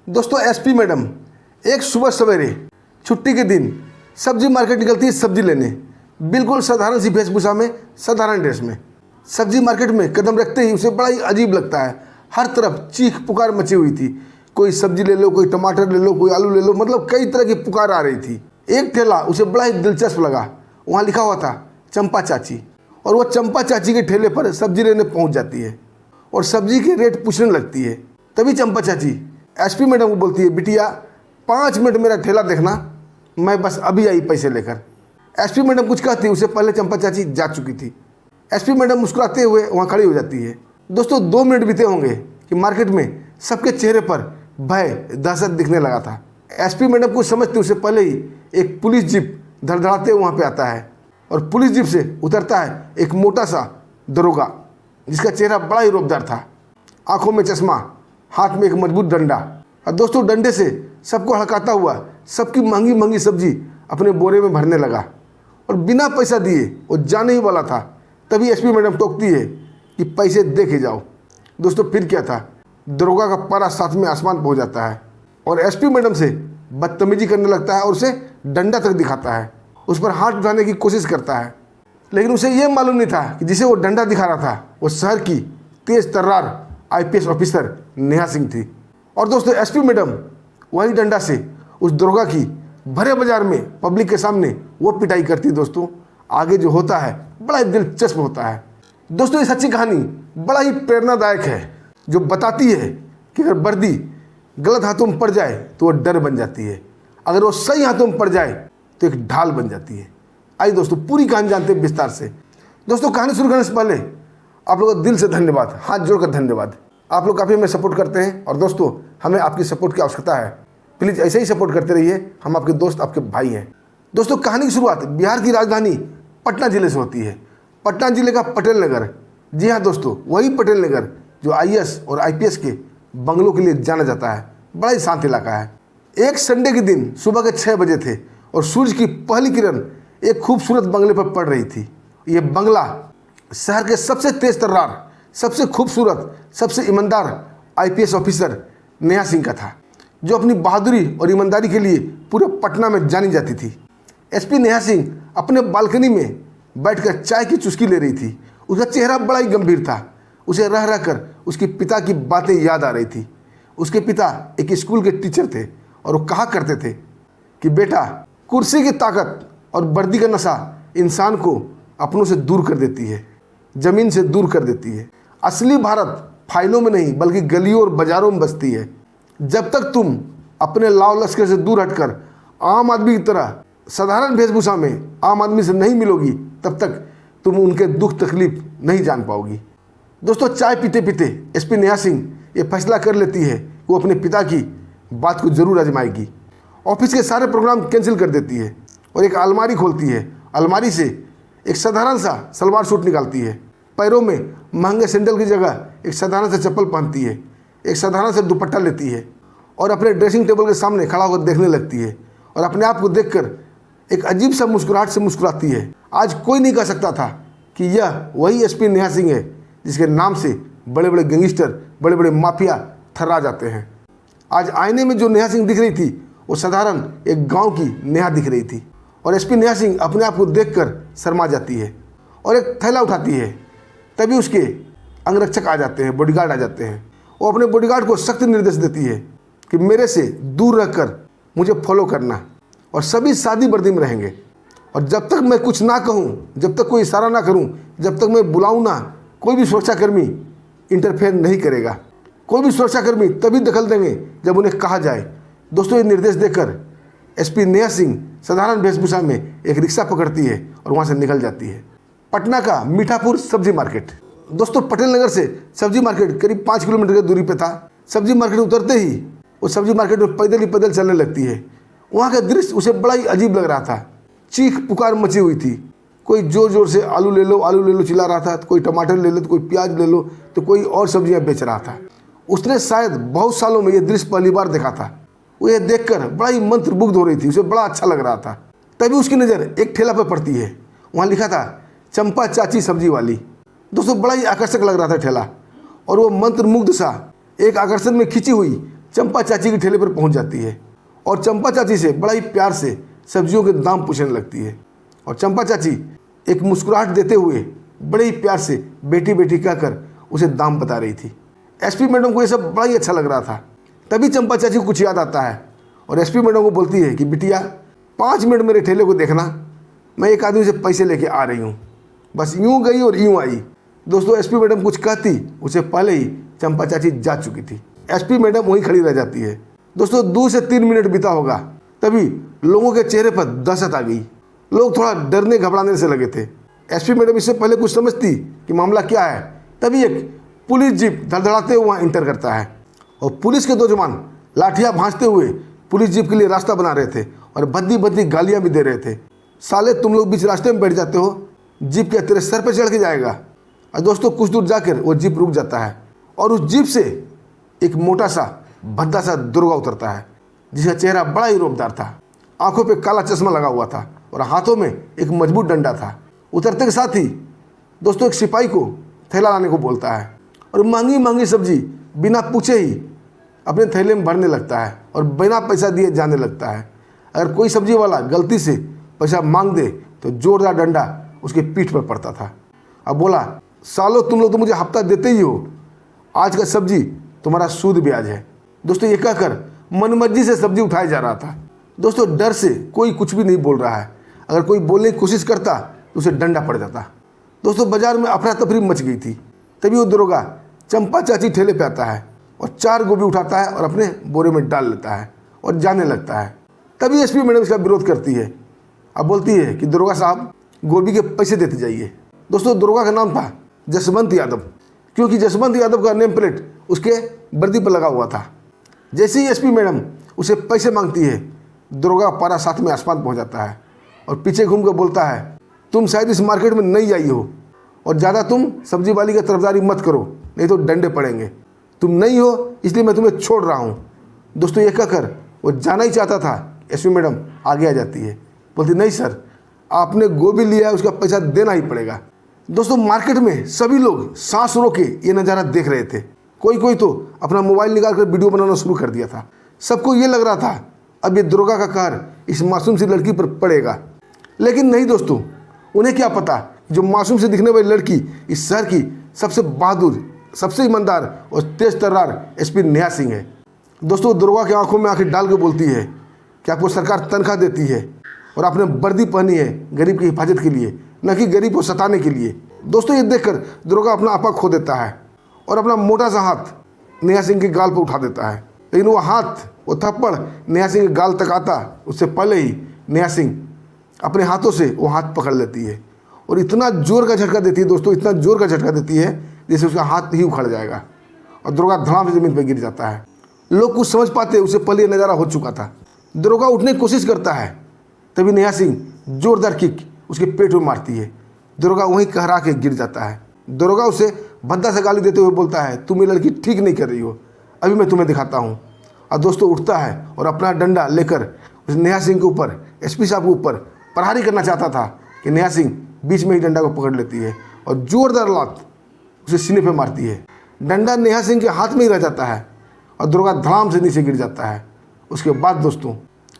दोस्तों SP madam एक सुबह सवेरे छुट्टी के दिन सब्जी मार्केट निकलती है सब्जी लेने, बिल्कुल साधारण सी वेशभूषा में, साधारण ड्रेस में। सब्जी मार्केट में कदम रखते ही उसे बड़ा ही अजीब लगता है। हर तरफ चीख पुकार मची हुई थी। कोई सब्जी ले लो, कोई टमाटर ले लो, कोई आलू ले लो, मतलब कई तरह की पुकार आ रही थी। एक ठेला उसे बड़ा ही दिलचस्प लगा। वहाँ लिखा हुआ था चंपा चाची, और वह चंपा चाची के ठेले पर सब्जी लेने पहुँच जाती है और सब्जी के रेट पूछने लगती है। तभी चंपा चाची एसपी मैडम को बोलती है, बिटिया 5 मिनट मेरा ठेला देखना, मैं बस अभी आई पैसे लेकर। एसपी मैडम कुछ कहती, उससे पहले चंपा चाची जा चुकी थी। एसपी मैडम मुस्कुराते हुए वहाँ खड़ी हो जाती है। दोस्तों 2 मिनट बीते होंगे कि मार्केट में सबके चेहरे पर भय दहशत दिखने लगा था। एसपी मैडम कुछ समझते उससे पहले ही एक पुलिस जीप धड़धड़ाते वहाँ पे आता है और पुलिस जीप से उतरता है एक मोटा सा दरोगा, जिसका चेहरा बड़ा ही रौबदार था। आंखों में चश्मा, हाथ में एक मजबूत डंडा। और दोस्तों डंडे से सबको हड़काता हुआ सबकी महंगी महंगी सब्जी अपने बोरे में भरने लगा और बिना पैसा दिए वो जाने ही वाला था। तभी एसपी मैडम टोकती है कि पैसे दे के जाओ। दोस्तों फिर क्या था, दरोगा का पारा साथ में आसमान पहुंच जाता है और एसपी मैडम से बदतमीजी करने लगता है और उसे डंडा तक दिखाता है। उस पर हाथ उठाने की कोशिश करता है, लेकिन उसे यह मालूम नहीं था कि जिसे वो डंडा दिखा रहा था वो शहर की तेज तर्रार आईपीएस ऑफिसर नेहा सिंह थी। और दोस्तों एसपी मैडम वही डंडा से उस दरोगा की भरे बाजार में पब्लिक के सामने वो पिटाई करती। दोस्तों आगे जो होता है बड़ा ही दिलचस्प होता है। दोस्तों ये सच्ची कहानी बड़ा ही प्रेरणादायक है, जो बताती है कि अगर वर्दी गलत हाथों में पड़ जाए तो वो डर बन जाती है, अगर वो सही हाथों में पड़ जाए तो एक ढाल बन जाती है। आइए दोस्तों पूरी कहानी जानते हैं विस्तार से। दोस्तों कहानी शुरू करने से पहले आप लोगों का दिल से धन्यवाद, हाथ जोड़कर धन्यवाद। आप लोग काफ़ी हमें सपोर्ट करते हैं और दोस्तों हमें आपकी सपोर्ट की आवश्यकता है। प्लीज़ ऐसे ही सपोर्ट करते रहिए, हम आपके दोस्त, आपके भाई हैं। दोस्तों कहानी की शुरुआत बिहार की राजधानी पटना जिले से होती है। पटना जिले का पटेल नगर, जी हाँ दोस्तों वही पटेल नगर जो आईएएस और आईपीएस के बंगलों के लिए जाना जाता है। बड़ा ही शांत इलाका है। एक संडे के दिन सुबह के 6 बजे थे और सूरज की पहली किरण एक खूबसूरत बंगले पर पड़ रही थी। ये बंगला शहर के सबसे तेज तर्रार, सबसे खूबसूरत, सबसे ईमानदार आईपीएस ऑफिसर नेहा सिंह का था, जो अपनी बहादुरी और ईमानदारी के लिए पूरे पटना में जानी जाती थी। एसपी नेहा सिंह अपने बालकनी में बैठकर चाय की चुस्की ले रही थी। उसका चेहरा बड़ा ही गंभीर था। उसे रह रह कर उसके पिता की बातें याद आ रही थी। उसके पिता एक स्कूल के टीचर थे और वो कहा करते थे कि बेटा, कुर्सी की ताकत और वर्दी का नशा इंसान को अपनों से दूर कर देती है, ज़मीन से दूर कर देती है। असली भारत फाइलों में नहीं बल्कि गलियों और बाज़ारों में बसती है। जब तक तुम अपने लाव लश्कर से दूर हटकर आम आदमी की तरह साधारण वेशभूषा में आम आदमी से नहीं मिलोगी, तब तक तुम उनके दुख तकलीफ नहीं जान पाओगी। दोस्तों चाय पीते पीते एसपी नेहा सिंह ये फैसला कर लेती है कि वो अपने पिता की बात को ज़रूर आजमाएगी। ऑफिस के सारे प्रोग्राम कैंसिल कर देती है और एक अलमारी खोलती है। अलमारी से एक साधारण सा सलवार सूट निकालती है। पैरों में महंगे सैंडल की जगह एक साधारण सा चप्पल पहनती है। एक साधारण सा दुपट्टा लेती है और अपने ड्रेसिंग टेबल के सामने खड़ा होकर देखने लगती है और अपने आप को देखकर एक अजीब सा मुस्कुराहट से मुस्कुराती है। आज कोई नहीं कह सकता था कि यह वही एसपी नेहा सिंह है जिसके नाम से बड़े बड़े गैंगस्टर, बड़े बड़े माफिया थर्रा जाते हैं। आज आईने में जो नेहा सिंह दिख रही थी वो साधारण एक गांव की नेहा दिख रही थी और एसपी नेहा सिंह अपने आप को देखकर शर्मा जाती है और एक थैला उठाती है। तभी उसके अंगरक्षक आ जाते हैं, बॉडीगार्ड आ जाते हैं। वो अपने बॉडीगार्ड को सख्त निर्देश देती है कि मेरे से दूर रहकर मुझे फॉलो करना और सभी सादी वर्दी में रहेंगे और जब तक मैं कुछ ना कहूँ, जब तक कोई इशारा ना करूँ, जब तक मैं बुलाऊँ ना, कोई भी सुरक्षाकर्मी इंटरफेयर नहीं करेगा। कोई भी सुरक्षाकर्मी तभी दखल देंगे जब उन्हें कहा जाए। दोस्तों ये निर्देश देकर एसपी नेहा सिंह साधारण वेशभूषा में एक रिक्शा पकड़ती है और वहाँ से निकल जाती है। पटना का मीठापुर सब्जी मार्केट। दोस्तों पटेल नगर से सब्जी मार्केट करीब 5 किलोमीटर की दूरी पे था। सब्जी मार्केट उतरते ही वो सब्जी मार्केट में पैदल ही पैदल चलने लगती है। वहाँ का दृश्य उसे बड़ा ही अजीब लग रहा था। चीख पुकार मची हुई थी। कोई जोर जोर से आलू ले लो, आलू ले लो चिल्ला रहा था, तो कोई टमाटर ले लो, तो कोई प्याज ले लो, तो कोई और सब्जियाँ बेच रहा था। उसने शायद बहुत सालों में ये दृश्य पहली बार देखा था। वो ये देखकर बड़ा ही मंत्रमुग्ध हो रही थी, उसे बड़ा अच्छा लग रहा था। तभी उसकी नज़र एक ठेला पर पड़ती है। वहाँ लिखा था चंपा चाची सब्जी वाली। दोस्तों बड़ा ही आकर्षक लग रहा था ठेला और वो मंत्रमुग्ध सा एक आकर्षण में खिंची हुई चंपा चाची के ठेले पर पहुंच जाती है और चंपा चाची से बड़ा ही प्यार से सब्जियों के दाम पूछने लगती है। और चंपा चाची एक मुस्कुराहट देते हुए बड़े ही प्यार से बेटी बेटी कहकर उसे दाम बता रही थी। एसपी मैडम को ये सब बड़ा ही अच्छा लग रहा था। तभी चंपा चाची को कुछ याद आता है और एसपी मैडम को बोलती है कि बिटिया 5 मिनट मेरे ठेले को देखना, मैं एक आदमी से पैसे लेके आ रही हूँ। बस यूँ गई और यूँ आई। दोस्तों एसपी मैडम कुछ कहती उससे पहले ही चंपा चाची जा चुकी थी। एसपी मैडम वहीं खड़ी रह जाती है। दोस्तों 2 से 3 मिनट बीता होगा, तभी लोगों के चेहरे पर दहशत आ गई। लोग थोड़ा डरने घबराने से लगे थे। एसपी मैडम इससे पहले कुछ समझती कि मामला क्या है, तभी एक पुलिस जीप धड़धड़ाते हुए वहाँ इंटर करता है और पुलिस के 2 जवान लाठियाँ भांजते हुए पुलिस जीप के लिए रास्ता बना रहे थे और भद्दी भद्दी गालियाँ भी दे रहे थे। साले तुम लोग बीच रास्ते में बैठ जाते हो, जीप क्या तेरे सर पर चढ़ के जाएगा। और दोस्तों कुछ दूर जाकर वो जीप रुक जाता है और उस जीप से एक मोटा सा भद्दा सा दुर्गा उतरता है, जिसका चेहरा बड़ा ही रौबदार था। आंखों पे काला चश्मा लगा हुआ था और हाथों में एक मजबूत डंडा था। उतरते के साथ ही दोस्तों एक सिपाही को थैला लाने को बोलता है और महंगी महंगी सब्जी बिना पूछे ही अपने थैले में भरने लगता है और बिना पैसा दिए जाने लगता है। अगर कोई सब्जी वाला गलती से पैसा मांग दे तो जोरदार डंडा उसके पीठ पर पड़ता था। अब बोला, सालों तुम लोग तो मुझे हफ्ता देते ही हो, आज का सब्जी तुम्हारा सूद ब्याज है। दोस्तों ये कहकर मनमर्जी से सब्जी उठाया जा रहा था। दोस्तों डर से कोई कुछ भी नहीं बोल रहा है। अगर कोई बोलने की कोशिश करता तो उसे डंडा पड़ जाता। दोस्तों बाजार में अफरा तफरी मच गई थी। तभी वो दरोगा चंपा चाची ठेले पे आता है और 4 गोभी उठाता है और अपने बोरे में डाल लेता है और जाने लगता है। तभी एसपी मैडम इसका विरोध करती है। अब बोलती है कि दरोगा साहब गोभी के पैसे देते जाइए। दोस्तों दरोगा का नाम था जसवंत यादव, क्योंकि जसवंत यादव का नेम प्लेट उसके वर्दी पर लगा हुआ था। जैसे ही एसपी मैडम उसे पैसे मांगती है, दरोगा पारा साथ में आसमान पहुंच जाता है और पीछे घूम कर बोलता है, तुम शायद इस मार्केट में नहीं आई हो और ज़्यादा तुम सब्जी वाली की तरफदारी मत करो, नहीं तो डंडे पड़ेंगे। तुम नहीं हो इसलिए मैं तुम्हें छोड़ रहा हूँ। दोस्तों ये कहकर वो जाना ही चाहता था, एसपी मैडम आगे आ जाती है, बोलती नहीं सर, आपने गोभी लिया है, उसका पैसा देना ही पड़ेगा। दोस्तों मार्केट में सभी लोग सांस रोके ये नज़ारा देख रहे थे। कोई कोई तो अपना मोबाइल निकाल कर वीडियो बनाना शुरू कर दिया था। सबको ये लग रहा था अब ये दरोगा का कहर इस मासूम सी लड़की पर पड़ेगा, लेकिन नहीं दोस्तों, उन्हें क्या पता जो मासूम से दिखने वाली लड़की इस शहर की सबसे बहादुर, सबसे ईमानदार और तेज तर्रार एसपी नेहा सिंह है। दोस्तों दरोगा की आंखों में आंखें डाल के बोलती है कि आपको सरकार तनख्वाह देती है और आपने वर्दी पहनी है गरीब की हिफाजत के लिए, न कि गरीब को सताने के लिए। दोस्तों ये देखकर दरोगा अपना आपा खो देता है और अपना मोटा सा हाथ नेहा सिंह के गाल पर उठा देता है, लेकिन वो हाथ, वो थप्पड़ नेहा सिंह के गाल तक आता उससे पहले ही नेहा सिंह अपने हाथों से वो हाथ पकड़ लेती है और इतना जोर का झटका देती है। दोस्तों इतना जोर का झटका देती है जैसे उसका हाथ ही उखड़ जाएगा और दरोगा धड़ाम से ज़मीन पर गिर जाता है। लोग कुछ समझ पाते उससे पहले ये नज़ारा हो चुका था। दरोगा उठने की कोशिश करता है, तभी नेहा सिंह जोरदार किक उसके पेट में मारती है। दरोगा वहीं कहरा के गिर जाता है। दरोगा उसे भद्दा से गाली देते हुए बोलता है, तुम ये लड़की ठीक नहीं कर रही हो, अभी मैं तुम्हें दिखाता हूँ। और दोस्तों उठता है और अपना डंडा लेकर उस नेहा सिंह के ऊपर, एसपी साहब के ऊपर प्रहारी करना चाहता था कि नेहा सिंह बीच में ही डंडा को पकड़ लेती है और जोरदार लात उसे सीने पे मारती है। डंडा नेहा सिंह के हाथ में ही रह जाता है और दरोगा धड़ाम से नीचे गिर जाता है। उसके बाद दोस्तों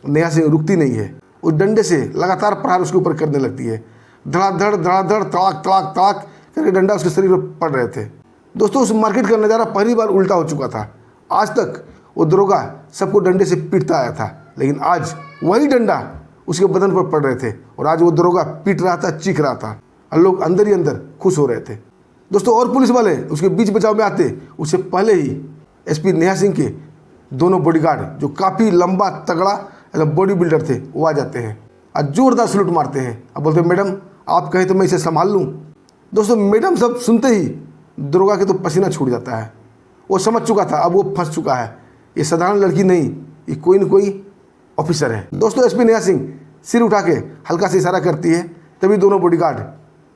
नेहा सिंह रुकती नहीं है, उस डंडे से लगातार प्रहार उसके ऊपर करने लगती है। धड़ाधड़ धड़ाधड़ तड़ाक तड़ाक तड़ाक करके डंडा उसके शरीर पर पड़ रहे थे। दोस्तों उस मार्केट का नज़ारा पहली बार उल्टा हो चुका था। आज तक वो दरोगा सबको डंडे से पीटता आया था, लेकिन आज वही डंडा उसके बदन पर पड़ रहे थे और आज वो दरोगा पीट रहा था, चीख रहा था और लोग अंदर ही अंदर खुश हो रहे थे। दोस्तों और पुलिस वाले उसके बीच बचाव में आते उससे पहले ही एसपी नेहा सिंह के दोनों बॉडीगार्ड, जो काफ़ी लंबा तगड़ा बॉडी बिल्डर थे, वो आ जाते हैं और जोरदार सलूट मारते हैं। अब बोलते हैं, मैडम आप कहें तो मैं इसे संभाल लूँ। दोस्तों मैडम सब सुनते ही दरोगा के तो पसीना छूट जाता है। वो समझ चुका था अब वो फंस चुका है, ये साधारण लड़की नहीं, ये कोई न कोई ऑफिसर है। दोस्तों एसपी नेहा सिंह सिर उठा के हल्का से इशारा करती है, तभी दोनों बॉडीगार्ड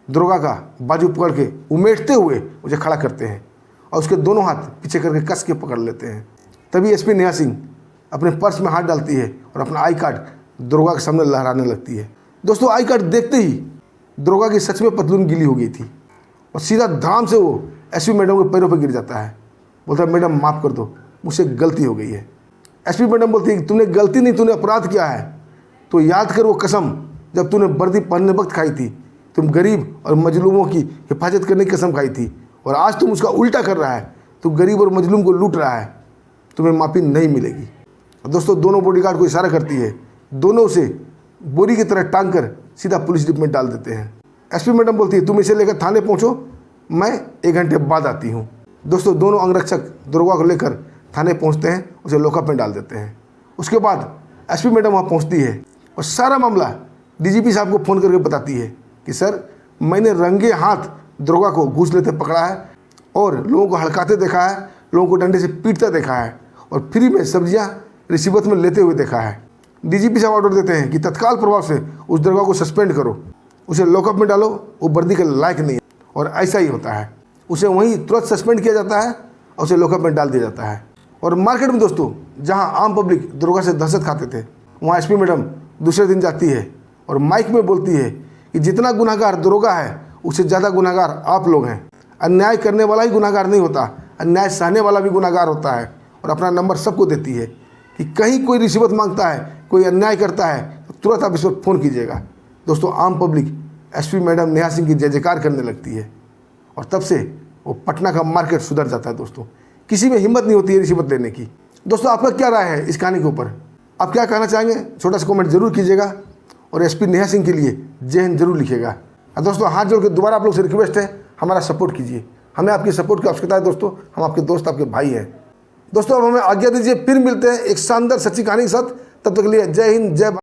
दरोगा का बाजू पकड़ के उमेटते हुए मुझे खड़ा करते हैं और उसके दोनों हाथ पीछे करके कस के पकड़ लेते हैं। तभी एसपी नेहा सिंह अपने पर्स में हाथ डालती है और अपना आई कार्ड दरोगा के सामने लहराने लगती है। दोस्तों आई कार्ड देखते ही दरोगा की सच में पतलून गीली हो गई थी और सीधा धाम से वो एसपी मैडम के पैरों पर गिर जाता है। बोलता है, मैडम माफ़ कर दो, मुझसे गलती हो गई है। एसपी मैडम बोलती है कि तूने गलती नहीं, तूने अपराध किया है। तो याद कर वो कसम जब तूने वर्दी पहनने वक्त खाई थी। तुम गरीब और मजलूमों की हिफाजत करने की कसम खाई थी और आज तुम उसका उल्टा कर रहा है। तू गरीब और मजलूम को लूट रहा है, तुम्हें माफ़ी नहीं मिलेगी। और दोस्तों दोनों बॉडीगार्ड को इशारा करती है, दोनों उसे बोरी की तरह टांग कर सीधा पुलिस जीप में डाल देते हैं। एसपी मैडम बोलती है तुम इसे लेकर थाने पहुंचो, मैं 1 घंटे बाद आती हूँ। दोस्तों दोनों अंगरक्षक दरोगा को लेकर थाने पहुंचते हैं, उसे लॉकअप में डाल देते हैं। उसके बाद एसपी मैडम वहाँ पहुँचती है और सारा मामला डीजीपी साहब को फ़ोन करके बताती है कि सर मैंने रंगे हाथ दरोगा को घूस लेते पकड़ा है और लोगों को हड़काते देखा है, लोगों को डंडे से पीटता देखा है और फ्री में सब्जियां रिसीवत में लेते हुए देखा है। डीजीपी साहब ऑर्डर देते हैं कि तत्काल प्रभाव से उस दरोगा को सस्पेंड करो, उसे लॉकअप में डालो, वो वर्दी के लायक नहीं है। और ऐसा ही होता है, उसे वहीं तुरंत सस्पेंड किया जाता है और उसे लॉकअप में डाल दिया जाता है। और मार्केट में दोस्तों जहाँ आम पब्लिक दरोगा से दहशत खाते थे, वहाँ एसपी मैडम दूसरे दिन जाती है और माइक में बोलती है कि जितना गुनहगार दरोगा है उससे ज़्यादा गुनहगार आप लोग हैं। अन्याय करने वाला ही गुनहगार नहीं होता, अन्याय सहने वाला भी गुनहगार होता है। और अपना नंबर सबको देती है कि कहीं कोई रिश्वत मांगता है, कोई अन्याय करता है तो तुरंत आप इस पर फ़ोन कीजिएगा। दोस्तों आम public SP madam Neha Singh की जय जयकार करने लगती है और तब से वो पटना का मार्केट सुधर जाता है। दोस्तों किसी में हिम्मत नहीं होती है रिश्वत लेने की। दोस्तों आपका क्या राय है इस कहानी के ऊपर, आप क्या कहना चाहेंगे, छोटा सा कमेंट जरूर कीजिएगा और एसपी नेहा सिंह के लिए जय हिंद जरूर लिखिएगा। और दोस्तों हाथ जोड़ के दोबारा आप लोग से रिक्वेस्ट है, हमारा सपोर्ट कीजिए, हमें आपकी सपोर्ट की आवश्यकता है। दोस्तों हम आपके दोस्त, आपके भाई हैं। दोस्तों अब हमें आज्ञा दीजिए, फिर मिलते हैं एक शानदार सच्ची कहानी के साथ। तब तक के लिए जय हिंद, जय भारत।